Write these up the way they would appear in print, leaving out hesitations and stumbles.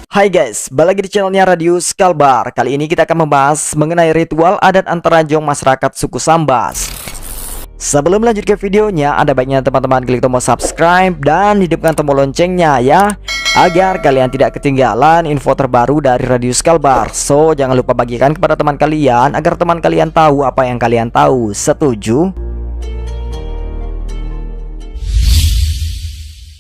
Hai guys, balik lagi di channelnya Radius Kalbar. Kali ini kita akan membahas mengenai ritual adat Antarajong masyarakat suku Sambas. Sebelum lanjut ke videonya, ada baiknya teman-teman klik tombol subscribe dan hidupkan tombol loncengnya ya, agar kalian tidak ketinggalan info terbaru dari Radius Kalbar. So, jangan lupa bagikan kepada teman kalian agar teman kalian tahu apa yang kalian tahu. Setuju?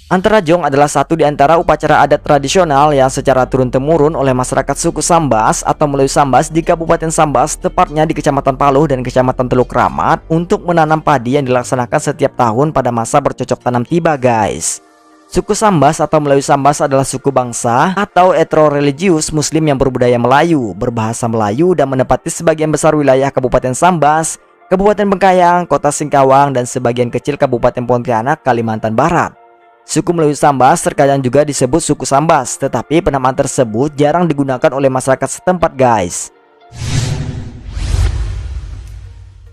Antarajong adalah satu di antara upacara adat tradisional yang secara turun-temurun oleh masyarakat suku Sambas atau Melayu Sambas di Kabupaten Sambas, tepatnya di Kecamatan Paluh dan Kecamatan Teluk Kramat, untuk menanam padi yang dilaksanakan setiap tahun pada masa bercocok tanam tiba, guys. Suku Sambas atau Melayu Sambas adalah suku bangsa atau etno-religius Muslim yang berbudaya Melayu, berbahasa Melayu, dan menempati sebagian besar wilayah Kabupaten Sambas, Kabupaten Bengkayang, Kota Singkawang, dan sebagian kecil Kabupaten Pontianak, Kalimantan Barat. Suku Melayu Sambas terkadang juga disebut suku Sambas, tetapi penamaan tersebut jarang digunakan oleh masyarakat setempat, guys.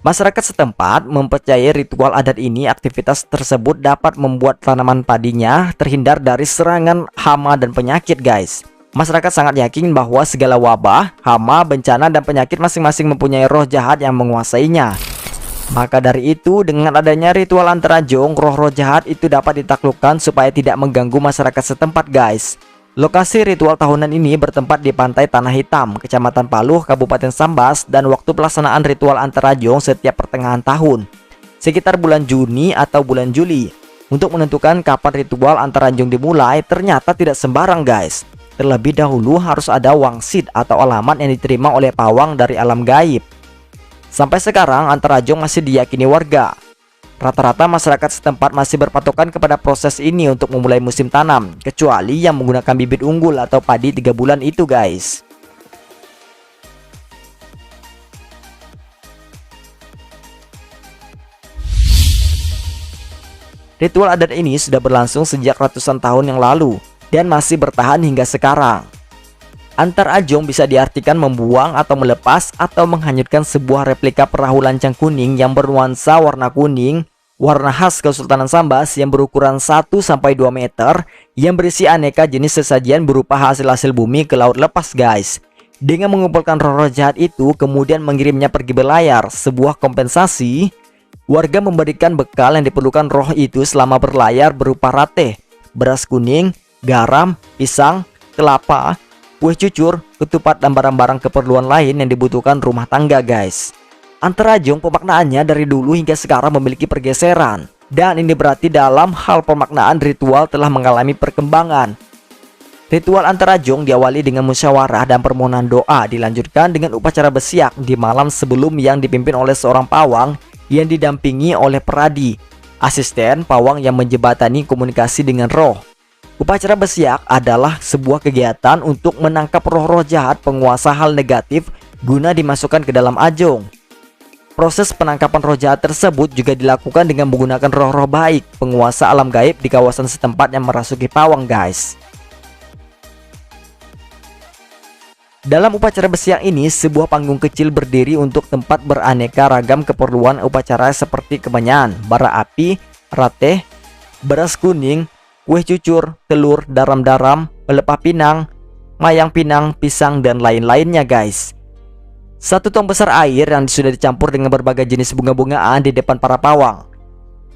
Masyarakat setempat mempercayai ritual adat ini, aktivitas tersebut dapat membuat tanaman padinya terhindar dari serangan hama dan penyakit, guys. Masyarakat sangat yakin bahwa segala wabah, hama, bencana, dan penyakit masing-masing mempunyai roh jahat yang menguasainya. Maka dari itu, dengan adanya ritual Antarajong, roh-roh jahat itu dapat ditaklukkan supaya tidak mengganggu masyarakat setempat, guys. Lokasi ritual tahunan ini bertempat di Pantai Tanah Hitam, Kecamatan Paluh, Kabupaten Sambas, dan waktu pelaksanaan ritual Antarajong setiap pertengahan tahun, sekitar bulan Juni atau bulan Juli. Untuk menentukan kapan ritual Antarajong dimulai ternyata tidak sembarang, guys. Terlebih dahulu harus ada wangsit atau alamat yang diterima oleh pawang dari alam gaib. Sampai sekarang Antarajong masih diyakini warga. Rata-rata masyarakat setempat masih berpatokan kepada proses ini untuk memulai musim tanam, kecuali yang menggunakan bibit unggul atau padi 3 bulan itu, guys. Ritual adat ini sudah berlangsung sejak ratusan tahun yang lalu dan masih bertahan hingga sekarang. Antarajong bisa diartikan membuang atau melepas atau menghanyutkan sebuah replika perahu lancang kuning yang bernuansa warna kuning, warna khas Kesultanan Sambas yang berukuran 1-2 meter, yang berisi aneka jenis sesajian berupa hasil-hasil bumi ke laut lepas, guys. Dengan mengumpulkan roh-roh jahat itu, kemudian mengirimnya pergi berlayar, sebuah kompensasi. Warga memberikan bekal yang diperlukan roh itu selama berlayar berupa rate, beras kuning, garam, pisang, kelapa, kue cucur, ketupat, dan barang-barang keperluan lain yang dibutuhkan rumah tangga, guys. Antarajong pemaknaannya dari dulu hingga sekarang memiliki pergeseran, dan ini berarti dalam hal pemaknaan ritual telah mengalami perkembangan. Ritual Antarajong diawali dengan musyawarah dan permohonan doa, dilanjutkan dengan upacara besiak di malam sebelum yang dipimpin oleh seorang pawang yang didampingi oleh peradi, asisten pawang yang menjembatani komunikasi dengan roh. Upacara besiak adalah sebuah kegiatan untuk menangkap roh-roh jahat penguasa hal negatif guna dimasukkan ke dalam ajong. Proses penangkapan roh jahat tersebut juga dilakukan dengan menggunakan roh-roh baik penguasa alam gaib di kawasan setempat yang merasuki pawang, guys. Dalam upacara besiak ini, sebuah panggung kecil berdiri untuk tempat beraneka ragam keperluan upacara seperti kemenyan, bara api, rateh, beras kuning, kue cucur, telur, daram-daram, pelepah pinang, mayang pinang, pisang, dan lain-lainnya, guys. 1 tong besar air yang sudah dicampur dengan berbagai jenis bunga-bungaan di depan para pawang.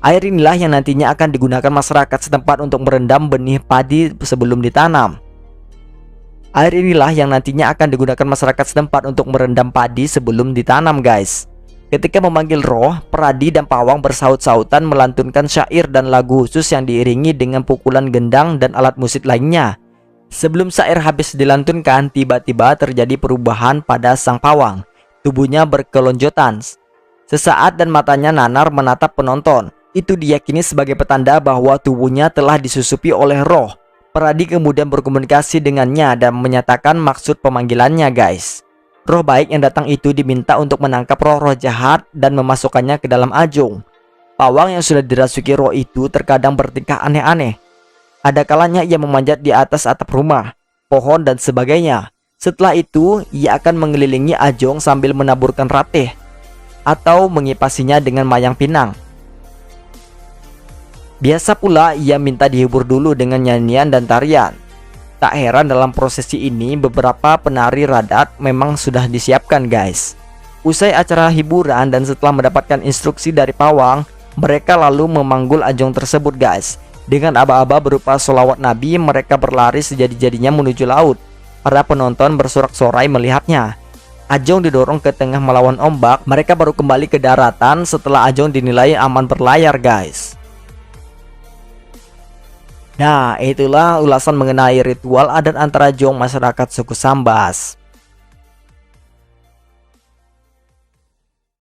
Air inilah yang nantinya akan digunakan masyarakat setempat untuk merendam benih padi sebelum ditanam. Air inilah yang nantinya akan digunakan masyarakat setempat untuk merendam padi sebelum ditanam, guys. Ketika memanggil roh, peradi dan pawang bersaut-sautan melantunkan syair dan lagu khusus yang diiringi dengan pukulan gendang dan alat musik lainnya. Sebelum syair habis dilantunkan, tiba-tiba terjadi perubahan pada sang pawang. Tubuhnya berkelonjotan sesaat dan matanya nanar menatap penonton. Itu diyakini sebagai petanda bahwa tubuhnya telah disusupi oleh roh. Peradi kemudian berkomunikasi dengannya dan menyatakan maksud pemanggilannya, guys. Roh baik yang datang itu diminta untuk menangkap roh-roh jahat dan memasukkannya ke dalam ajong. Pawang yang sudah dirasuki roh itu terkadang bertingkah aneh-aneh. Ada kalanya ia memanjat di atas atap rumah, pohon, dan sebagainya. Setelah itu, ia akan mengelilingi ajong sambil menaburkan rateh atau mengipasinya dengan mayang pinang. Biasa pula ia minta dihibur dulu dengan nyanyian dan tarian. Tak heran dalam prosesi ini beberapa penari radat memang sudah disiapkan guys. Usai acara hiburan dan setelah mendapatkan instruksi dari pawang, mereka lalu memanggul ajong tersebut guys. Dengan aba-aba berupa sholawat Nabi, mereka berlari sejadi-jadinya menuju laut. Para penonton bersorak-sorai melihatnya. Ajong didorong ke tengah melawan ombak, mereka baru kembali ke daratan setelah ajong dinilai aman berlayar guys. Nah, itulah ulasan mengenai ritual adat antara Jong masyarakat suku Sambas.